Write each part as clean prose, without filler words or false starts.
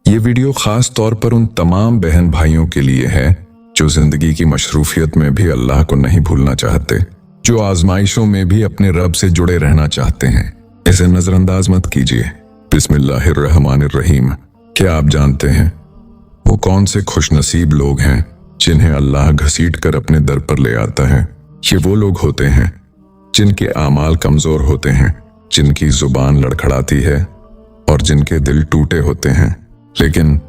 ये वीडियो खास तौर पर उन तमाम बहन भाइयों के लिए है जो जिंदगी की मशरूफियत में भी अल्लाह को नहीं भूलना चाहते, जो आजमाइशों में भी अपने रब से जुड़े रहना चाहते हैं। इसे नजरअंदाज मत कीजिए। बिस्मिल्लाहिर्रहमानिर्रहीम। क्या आप जानते हैं वो कौन से खुशनसीब लोग हैं जिन्हें अल्लाह घसीट कर अपने दर पर ले आता है? ये वो लोग होते हैं जिनके आमाल कमजोर होते हैं, जिनकी जुबान लड़खड़ाती है और जिनके दिल टूटे होते हैं, लेकिन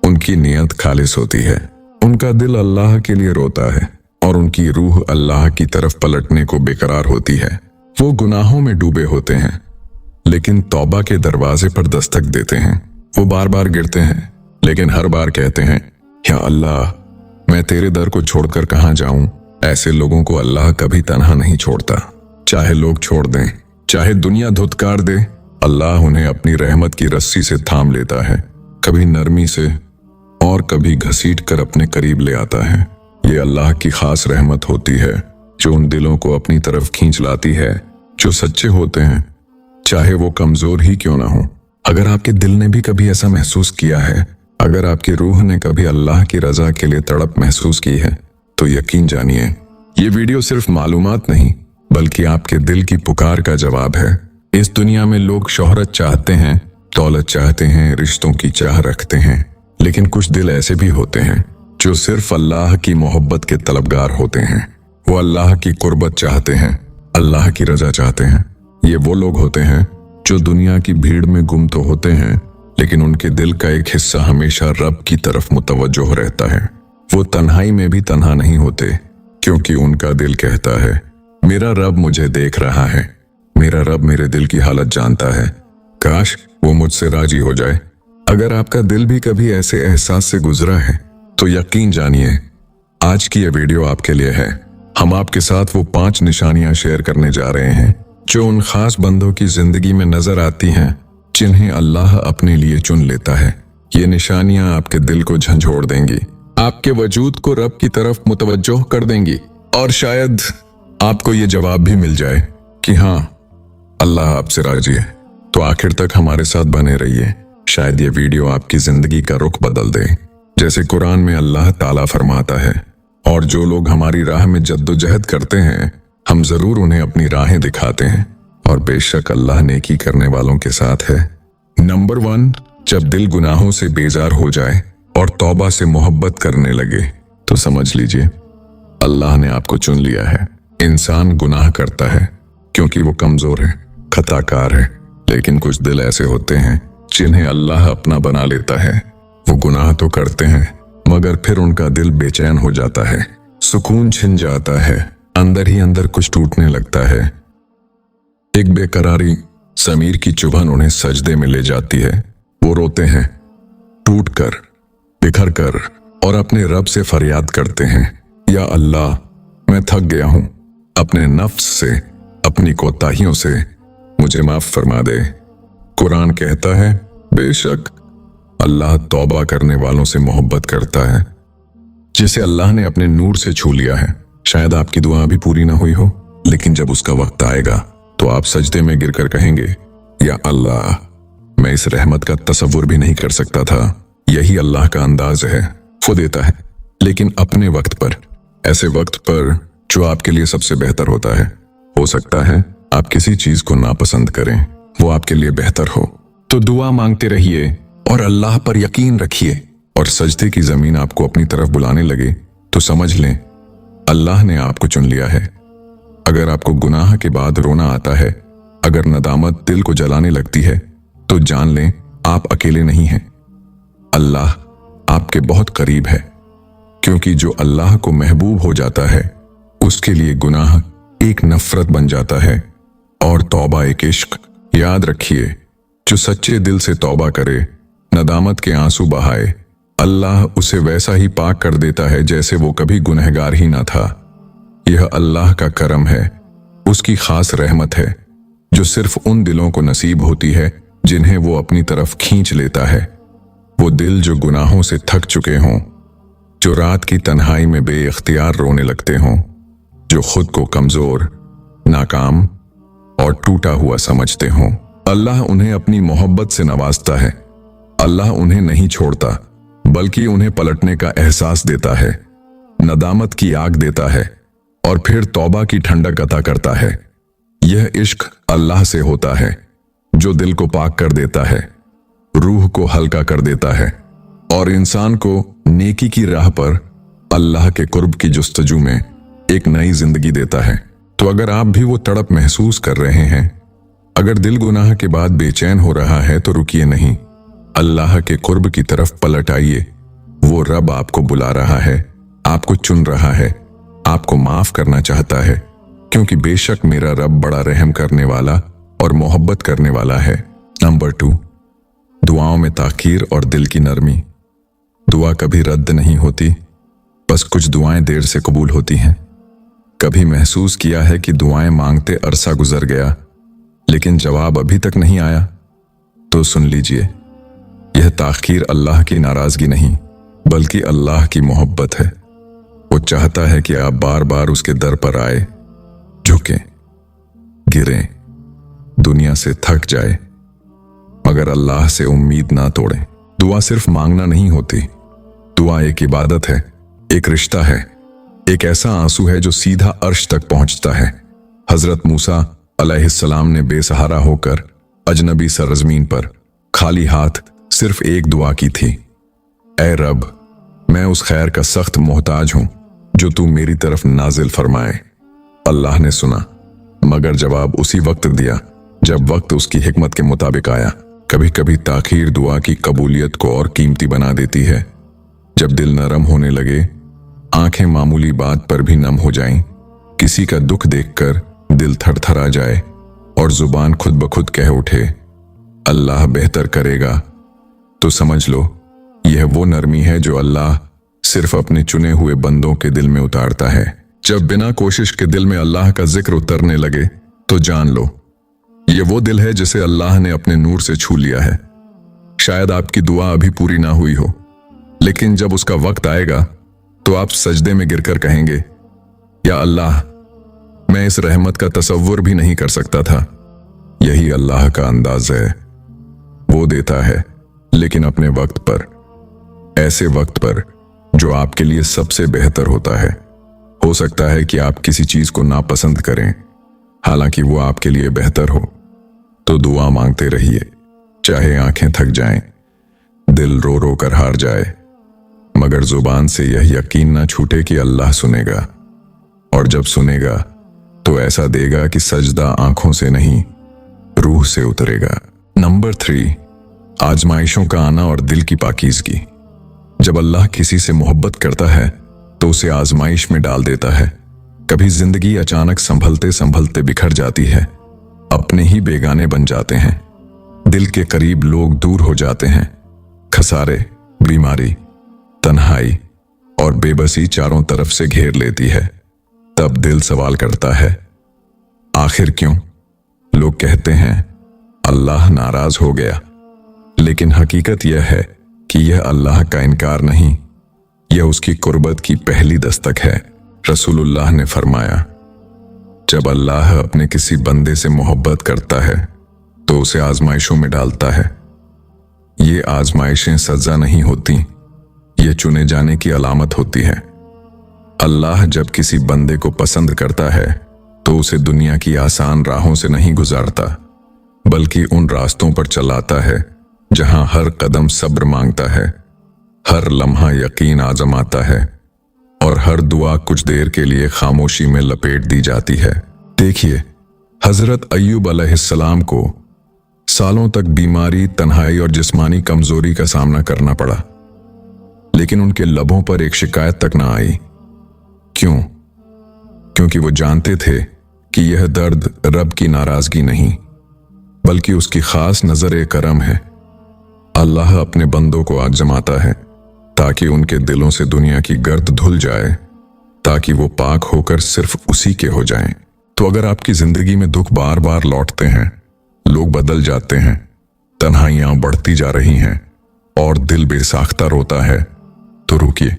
उनकी नीयत खालिस होती है। उनका दिल अल्लाह के लिए रोता है और उनकी रूह अल्लाह की तरफ पलटने को बेकरार होती है। वो गुनाहों में डूबे होते हैं लेकिन तौबा के दरवाजे पर दस्तक देते हैं। वो बार बार गिरते हैं लेकिन हर बार कहते हैं, या अल्लाह, मैं तेरे दर को छोड़कर कहां जाऊं। ऐसे लोगों को अल्लाह कभी तन्हा नहीं छोड़ता। चाहे लोग छोड़ दें, चाहे दुनिया धुतकार दे, अल्लाह उन्हें अपनी रहमत की रस्सी से थाम लेता है, कभी नरमी से और कभी घसीट कर अपने करीब ले आता है। ये अल्लाह की खास रहमत होती है जो उन दिलों को अपनी तरफ खींच लाती है जो सच्चे होते हैं, चाहे वो कमजोर ही क्यों ना हो। अगर आपके दिल ने भी कभी ऐसा महसूस किया है, अगर आपकी रूह ने कभी अल्लाह की रजा के लिए तड़प महसूस की है, तो यकीन जानिए ये वीडियो सिर्फ मालूमात नहीं बल्कि आपके दिल की पुकार का जवाब है। इस दुनिया में लोग शोहरत चाहते हैं, दौलत चाहते हैं, रिश्तों की चाह रखते हैं, लेकिन कुछ दिल ऐसे भी होते हैं जो सिर्फ अल्लाह की मोहब्बत के तलबगार होते हैं। वो अल्लाह की कुर्बत चाहते हैं, अल्लाह की रजा चाहते हैं। ये वो लोग होते हैं जो दुनिया की भीड़ में गुम तो होते हैं लेकिन उनके दिल का एक हिस्सा हमेशा रब की तरफ मुतवज्जो रहता है। वो तन्हाई में भी तन्हा नहीं होते क्योंकि उनका दिल कहता है, मेरा रब मुझे देख रहा है, मेरा रब मेरे दिल की हालत जानता है, काश वो मुझसे राजी हो जाए। अगर आपका दिल भी कभी ऐसे एहसास से गुजरा है तो यकीन जानिए आज की ये वीडियो आपके लिए है। हम आपके साथ वो 5 निशानियां शेयर करने जा रहे हैं जो उन खास बंदों की जिंदगी में नजर आती हैं जिन्हें अल्लाह अपने लिए चुन लेता है। ये निशानियां आपके दिल को झंझोड़ देंगी, आपके वजूद को रब की तरफ मुतवज्जो कर देंगी और शायद आपको ये जवाब भी मिल जाए कि हाँ, अल्लाह आपसे राजी है। तो आखिर तक हमारे साथ बने रहिए, शायद ये वीडियो आपकी जिंदगी का रुख बदल दे। जैसे कुरान में अल्लाह ताला फरमाता है, और जो लोग हमारी राह में जद्दोजहद करते हैं हम जरूर उन्हें अपनी राहें दिखाते हैं, और बेशक अल्लाह नेकी करने वालों के साथ है। नंबर 1, जब दिल गुनाहों से बेजार हो जाए और तौबा से मोहब्बत करने लगे तो समझ लीजिए अल्लाह ने आपको चुन लिया है। इंसान गुनाह करता है क्योंकि वो कमजोर है, खताकार है, लेकिन कुछ दिल ऐसे होते हैं जिन्हें अल्लाह अपना बना लेता है। वो गुनाह तो करते हैं मगर फिर उनका दिल बेचैन हो जाता है, सुकून छिन जाता है, अंदर ही अंदर कुछ टूटने लगता है। एक बेकरारी ज़मीर की चुभन उन्हें सजदे में ले जाती है। वो रोते हैं, टूट कर, बिखर कर, और अपने रब से फरियाद करते हैं, या अल्लाह, मैं थक गया हूं अपने नफ्स से, अपनी कोताहियों से, मुझे माफ फरमा दे। कुरान कहता है, बेशक अल्लाह तौबा करने वालों से मोहब्बत करता है। जिसे अल्लाह ने अपने नूर से छू लिया है, शायद आपकी दुआ अभी पूरी ना हुई हो, लेकिन जब उसका वक्त आएगा तो आप सजदे में गिरकर कहेंगे, या अल्लाह, मैं इस रहमत का तसव्वुर भी नहीं कर सकता था। यही अल्लाह का अंदाज है, वो देता है लेकिन अपने वक्त पर, ऐसे वक्त पर जो आपके लिए सबसे बेहतर होता है। हो सकता है आप किसी चीज को नापसंद करें, वो आपके लिए बेहतर हो। तो दुआ मांगते रहिए और अल्लाह पर यकीन रखिए, और सजदे की जमीन आपको अपनी तरफ बुलाने लगे तो समझ लें अल्लाह ने आपको चुन लिया है। अगर आपको गुनाह के बाद रोना आता है, अगर नदामत दिल को जलाने लगती है, तो जान लें आप अकेले नहीं हैं। अल्लाह आपके बहुत करीब है, क्योंकि जो अल्लाह को महबूब हो जाता है उसके लिए गुनाह एक नफरत बन जाता है और तौबा एक इश्क। याद रखिए, जो सच्चे दिल से तौबा करे, नदामत के आंसू बहाए, अल्लाह उसे वैसा ही पाक कर देता है जैसे वो कभी गुनहगार ही ना था। यह अल्लाह का करम है, उसकी खास रहमत है जो सिर्फ उन दिलों को नसीब होती है जिन्हें वो अपनी तरफ खींच लेता है। वो दिल जो गुनाहों से थक चुके हों, जो रात की तन्हाई में बेइख्तियार रोने लगते हों, जो खुद को कमजोर, नाकाम और टूटा हुआ समझते हों, अल्लाह उन्हें अपनी मोहब्बत से नवाजता है। अल्लाह उन्हें नहीं छोड़ता, बल्कि उन्हें पलटने का एहसास देता है, नदामत की आग देता है और फिर तौबा की ठंडक अता करता है। यह इश्क अल्लाह से होता है जो दिल को पाक कर देता है, रूह को हल्का कर देता है और इंसान को नेकी की राह पर अल्लाह के कुर्ब की जुस्तजू में एक नई जिंदगी देता है। तो अगर आप भी वो तड़प महसूस कर रहे हैं, अगर दिल गुनाह के बाद बेचैन हो रहा है, तो रुकिए नहीं, अल्लाह के कुर्ब की तरफ पलट आइए। वो रब आपको बुला रहा है, आपको चुन रहा है, आपको माफ करना चाहता है, क्योंकि बेशक मेरा रब बड़ा रहम करने वाला और मोहब्बत करने वाला है। नंबर 2, दुआओं में ताखीर और दिल की नरमी। दुआ कभी रद्द नहीं होती, बस कुछ दुआएं देर से कबूल होती हैं। कभी महसूस किया है कि दुआएं मांगते अरसा गुजर गया, लेकिन जवाब अभी तक नहीं आया? तो सुन लीजिए, यह ताखीर अल्लाह की नाराजगी नहीं, बल्कि अल्लाह की मोहब्बत है। वो चाहता है कि आप बार बार उसके दर पर आए, झुकें, गिरें, दुनिया से थक जाए, मगर अल्लाह से उम्मीद ना तोड़ें। दुआ सिर्फ मांगना नहीं होती, दुआ एक इबादत है, एक रिश्ता है, एक ऐसा आंसू है जो सीधा अर्श तक पहुंचता है। हजरत मूसा अलैहिस्सलाम ने बेसहारा होकर अजनबी सरजमीन पर खाली हाथ सिर्फ एक दुआ की थी, ऐ रब, मैं उस खैर का सख्त मोहताज हूं जो तू मेरी तरफ नाजिल फरमाए। अल्लाह ने सुना, मगर जवाब उसी वक्त दिया जब वक्त उसकी हिकमत के मुताबिक आया। कभी कभी ताखीर दुआ की कबूलियत को और कीमती बना देती है। जब दिल नरम होने लगे, आंखें मामूली बात पर भी नम हो जाएं, किसी का दुख देखकर दिल थरथरा जाए और जुबान खुद ब खुद कह उठे, अल्लाह बेहतर करेगा, तो समझ लो यह वो नरमी है जो अल्लाह सिर्फ अपने चुने हुए बंदों के दिल में उतारता है। जब बिना कोशिश के दिल में अल्लाह का जिक्र उतरने लगे, तो जान लो ये वो दिल है जिसे अल्लाह ने अपने नूर से छू लिया है। शायद आपकी दुआ अभी पूरी ना हुई हो, लेकिन जब उसका वक्त आएगा तो आप सजदे में गिरकर कहेंगे, या अल्लाह, मैं इस रहमत का तसव्वुर भी नहीं कर सकता था। यही अल्लाह का अंदाज है, वो देता है लेकिन अपने वक्त पर, ऐसे वक्त पर जो आपके लिए सबसे बेहतर होता है। हो सकता है कि आप किसी चीज को नापसंद करें, हालांकि वो आपके लिए बेहतर हो। तो दुआ मांगते रहिए, चाहे आंखें थक जाएं, दिल रो रो कर हार जाए, मगर जुबान से यह यकीन ना छूटे कि अल्लाह सुनेगा, और जब सुनेगा तो ऐसा देगा कि सजदा आंखों से नहीं, रूह से उतरेगा। नंबर 3, आजमाइशों का आना और दिल की पाकीज़गी। जब अल्लाह किसी से मोहब्बत करता है तो उसे आजमाइश में डाल देता है। कभी जिंदगी अचानक संभलते संभलते बिखर जाती है, अपने ही बेगाने बन जाते हैं, दिल के करीब लोग दूर हो जाते हैं, खसारे, बीमारी, तन्हाई और बेबसी चारों तरफ से घेर लेती है। तब दिल सवाल करता है, आखिर क्यों? लोग कहते हैं अल्लाह नाराज हो गया, लेकिन हकीकत यह है कि यह अल्लाह का इनकार नहीं, यह उसकी कुर्बत की पहली दस्तक है। रसूलुल्लाह ने फरमाया, जब अल्लाह अपने किसी बंदे से मोहब्बत करता है तो उसे आजमाइशों में डालता है। ये आजमाइशें सजा नहीं होती, ये चुने जाने की अलामत होती है। अल्लाह जब किसी बंदे को पसंद करता है तो उसे दुनिया की आसान राहों से नहीं गुजारता, बल्कि उन रास्तों पर चलाता है जहां हर कदम सब्र मांगता है, हर लम्हा यकीन आजमाता है और हर दुआ कुछ देर के लिए खामोशी में लपेट दी जाती है। देखिए, हजरत अय्यूब अलैहिस्सलाम को सालों तक बीमारी, तन्हाई और जिस्मानी कमजोरी का सामना करना पड़ा, लेकिन उनके लबों पर एक शिकायत तक ना आई। क्यों? क्योंकि वो जानते थे कि यह दर्द रब की नाराजगी नहीं, बल्कि उसकी खास नजर करम है। अल्लाह अपने बंदों को आजमाता है ताकि उनके दिलों से दुनिया की गर्द धुल जाए, ताकि वो पाक होकर सिर्फ उसी के हो जाएं। तो अगर आपकी जिंदगी में दुख बार बार लौटते हैं, लोग बदल जाते हैं, तन्हाइयां बढ़ती जा रही हैं और दिल बेसाख्ता रोता है, तो रुकिए,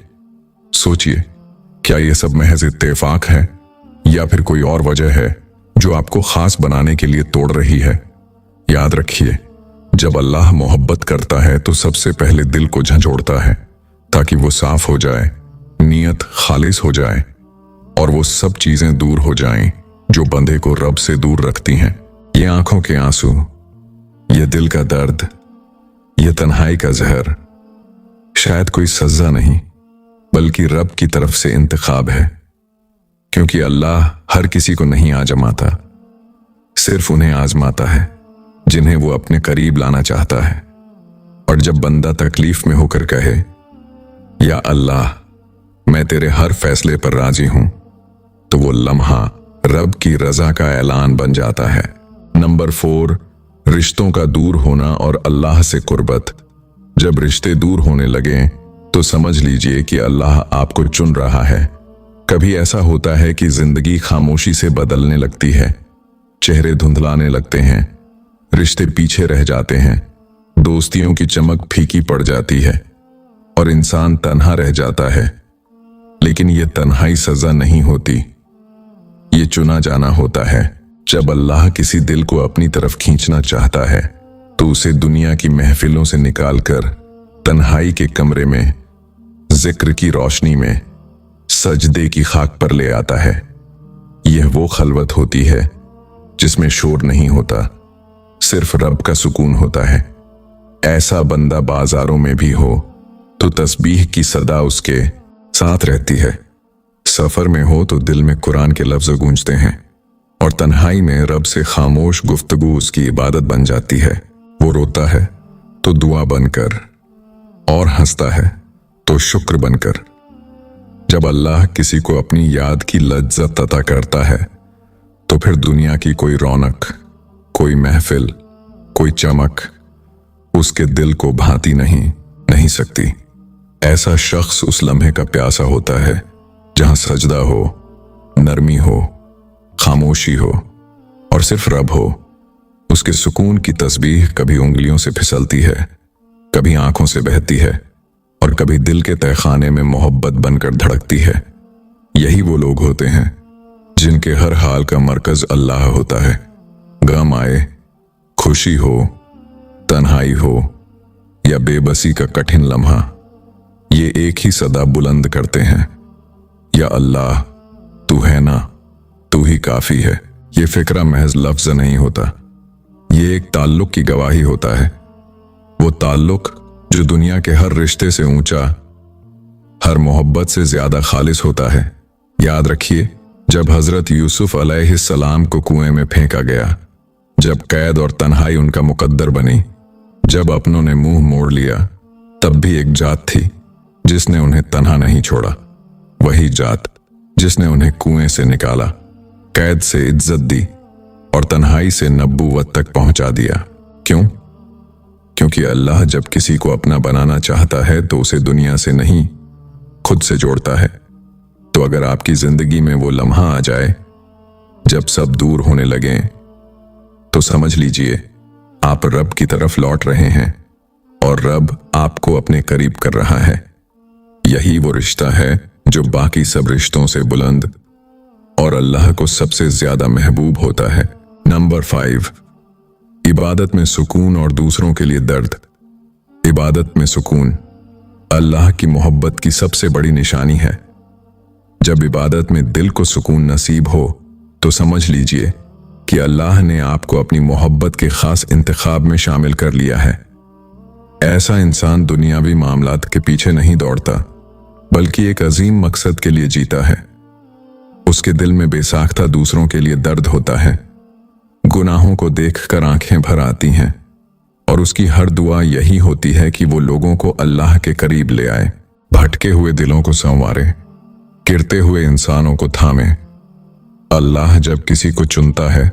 सोचिए, क्या ये सब महज इत्तेफाक है या फिर कोई और वजह है जो आपको खास बनाने के लिए तोड़ रही है? याद रखिए, जब अल्लाह मोहब्बत करता है तो सबसे पहले दिल को झंझोड़ता है ताकि वो साफ हो जाए, नीयत खालिस हो जाए और वो सब चीजें दूर हो जाएं जो बंदे को रब से दूर रखती हैं। ये आंखों के आंसू, ये दिल का दर्द, ये तन्हाई का जहर शायद कोई सजा नहीं बल्कि रब की तरफ से इंतखाब है, क्योंकि अल्लाह हर किसी को नहीं आजमाता, सिर्फ उन्हें आजमाता है जिन्हें वो अपने करीब लाना चाहता है। और जब बंदा तकलीफ में होकर कहे, या अल्लाह मैं तेरे हर फैसले पर राजी हूं, तो वो लम्हा रब की रजा का ऐलान बन जाता है। नंबर 4, रिश्तों का दूर होना और अल्लाह से कुर्बत। जब रिश्ते दूर होने लगे तो समझ लीजिए कि अल्लाह आपको चुन रहा है। कभी ऐसा होता है कि जिंदगी खामोशी से बदलने लगती है, चेहरे धुंधलाने लगते हैं, रिश्ते पीछे रह जाते हैं, दोस्तियों की चमक फीकी पड़ जाती है और इंसान तन्हा रह जाता है। लेकिन यह तन्हाई सजा नहीं होती, ये चुना जाना होता है। जब अल्लाह किसी दिल को अपनी तरफ खींचना चाहता है तो उसे दुनिया की महफिलों से निकालकर तन्हाई के कमरे में, जिक्र की रोशनी में, सजदे की खाक पर ले आता है। यह वो खलवत होती है जिसमें शोर नहीं होता, सिर्फ रब का सुकून होता है। ऐसा बंदा बाजारों में भी हो तो तस्बीह की सदा उसके साथ रहती है, सफर में हो तो दिल में कुरान के लफ्ज गूंजते हैं और तन्हाई में रब से खामोश गुफ्तगू उसकी इबादत बन जाती है। वो रोता है तो दुआ बनकर और हंसता है तो शुक्र बनकर। जब अल्लाह किसी को अपनी याद की लज्जत अता करता है तो फिर दुनिया की कोई रौनक, कोई महफिल, कोई चमक उसके दिल को भाती नहीं सकती। ऐसा शख्स उस लम्हे का प्यासा होता है जहां सजदा हो, नरमी हो, खामोशी हो और सिर्फ रब हो। उसके सुकून की तस्बीह कभी उंगलियों से फिसलती है, कभी आंखों से बहती है और कभी दिल के तहखाने में मोहब्बत बनकर धड़कती है। यही वो लोग होते हैं जिनके हर हाल का मरकज अल्लाह होता है। गम आए, खुशी हो, तन्हाई हो या बेबसी का कठिन लम्हा, ये एक ही सदा बुलंद करते हैं, या अल्लाह तू है ना, तू ही काफी है। ये फिक्रा महज लफ्ज नहीं होता, ये एक ताल्लुक की गवाही होता है। वो ताल्लुक जो दुनिया के हर रिश्ते से ऊंचा, हर मोहब्बत से ज्यादा खालिस होता है। याद रखिए, जब हजरत यूसुफ अलैहिस्सलाम को कुएं में फेंका गया, जब कैद और तन्हाई उनका मुकद्दर बनी, जब अपनों ने मुंह मोड़ लिया, तब भी एक जात थी जिसने उन्हें तन्हा नहीं छोड़ा। वही जात जिसने उन्हें कुएं से निकाला, कैद से इज्जत दी और तन्हाई से नबूवत तक पहुंचा दिया। क्यों? क्योंकि अल्लाह जब किसी को अपना बनाना चाहता है तो उसे दुनिया से नहीं, खुद से जोड़ता है। तो अगर आपकी जिंदगी में वो लम्हा आ जाए जब सब दूर होने लगे, तो समझ लीजिए आप रब की तरफ लौट रहे हैं और रब आपको अपने करीब कर रहा है। यही वो रिश्ता है जो बाकी सब रिश्तों से बुलंद और अल्लाह को सबसे ज्यादा महबूब होता है। नंबर 5, इबादत में सुकून और दूसरों के लिए दर्द। इबादत में सुकून अल्लाह की मोहब्बत की सबसे बड़ी निशानी है। जब इबादत में दिल को सुकून नसीब हो तो समझ लीजिए कि अल्लाह ने आपको अपनी मोहब्बत के खास इंतखाब में शामिल कर लिया है। ऐसा इंसान दुनियावी मामलात के पीछे नहीं दौड़ता, बल्कि एक अजीम मकसद के लिए जीता है। उसके दिल में बेसाख्ता दूसरों के लिए दर्द होता है। गुनाहों को देखकर आंखें भर आती हैं और उसकी हर दुआ यही होती है कि वो लोगों को अल्लाह के करीब ले आए, भटके हुए दिलों को संवारे, गिरते हुए इंसानों को थामे। अल्लाह जब किसी को चुनता है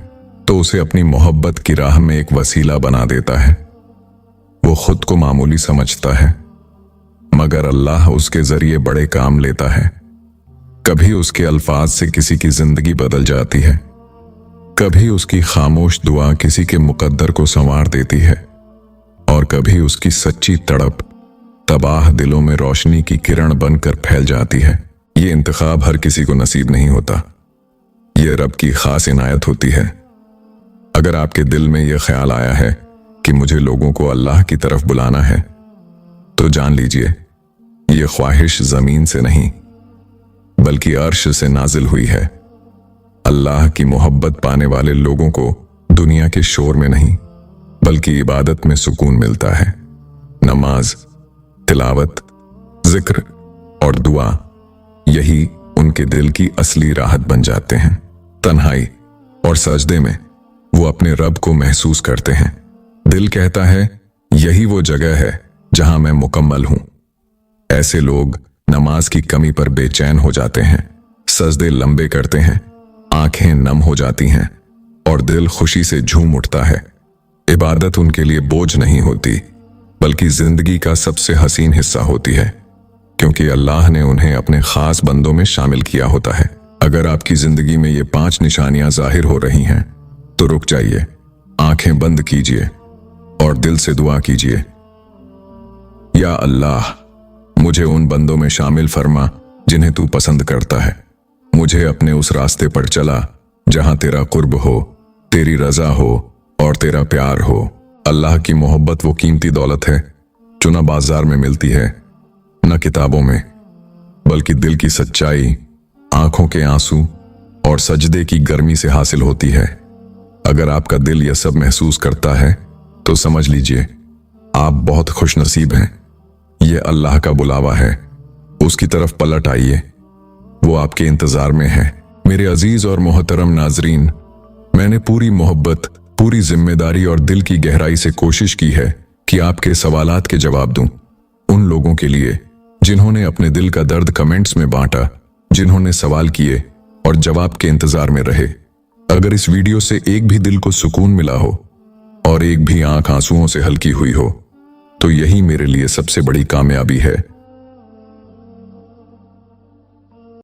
तो उसे अपनी मोहब्बत की राह में एक वसीला बना देता है। वो खुद को मामूली समझता है, मगर अल्लाह उसके जरिए बड़े काम लेता है। कभी उसके अल्फाज से किसी की जिंदगी बदल जाती है, कभी उसकी खामोश दुआ किसी के मुकद्दर को संवार देती है और कभी उसकी सच्ची तड़प तबाह दिलों में रोशनी की किरण बनकर फैल जाती है। ये इंतखाब हर किसी को नसीब नहीं होता, ये रब की खास इनायत होती है। अगर आपके दिल में यह ख्याल आया है कि मुझे लोगों को अल्लाह की तरफ बुलाना है, तो जान लीजिए ये ख्वाहिश जमीन से नहीं बल्कि अर्श से नाजिल हुई है। अल्लाह की मोहब्बत पाने वाले लोगों को दुनिया के शोर में नहीं बल्कि इबादत में सुकून मिलता है। नमाज, तिलावत, जिक्र और दुआ यही उनके दिल की असली राहत बन जाते हैं। तन्हाई और सजदे में वो अपने रब को महसूस करते हैं। दिल कहता है यही वो जगह है जहां मैं मुकम्मल हूं। ऐसे लोग नमाज की कमी पर बेचैन हो जाते हैं, सजदे लंबे करते हैं, आंखें नम हो जाती हैं और दिल खुशी से झूम उठता है। इबादत उनके लिए बोझ नहीं होती बल्कि जिंदगी का सबसे हसीन हिस्सा होती है, क्योंकि अल्लाह ने उन्हें अपने खास बंदों में शामिल किया होता है। अगर आपकी जिंदगी में ये 5 निशानियां जाहिर हो रही हैं तो रुक जाइए, आंखें बंद कीजिए और दिल से दुआ कीजिए। या अल्लाह, मुझे उन बंदों में शामिल फरमा जिन्हें तू पसंद करता है। मुझे अपने उस रास्ते पर चला जहां तेरा कुर्ब हो, तेरी रजा हो और तेरा प्यार हो। अल्लाह की मोहब्बत वो कीमती दौलत है जो न बाजार में मिलती है न किताबों में, बल्कि दिल की सच्चाई, आंखों के आंसू और सजदे की गर्मी से हासिल होती है। अगर आपका दिल यह सब महसूस करता है तो समझ लीजिए आप बहुत खुशनसीब हैं। यह अल्लाह का बुलावा है, उसकी तरफ पलट आइए, वो आपके इंतजार में है। मेरे अजीज और मोहतरम नाजरीन, मैंने पूरी मोहब्बत, पूरी जिम्मेदारी और दिल की गहराई से कोशिश की है कि आपके सवालात के जवाब दूं। उन लोगों के लिए जिन्होंने अपने दिल का दर्द कमेंट्स में बांटा, जिन्होंने सवाल किए और जवाब के इंतजार में रहे। अगर इस वीडियो से एक भी दिल को सुकून मिला हो और एक भी आंख आंसुओं से हल्की हुई हो तो यही मेरे लिए सबसे बड़ी कामयाबी है।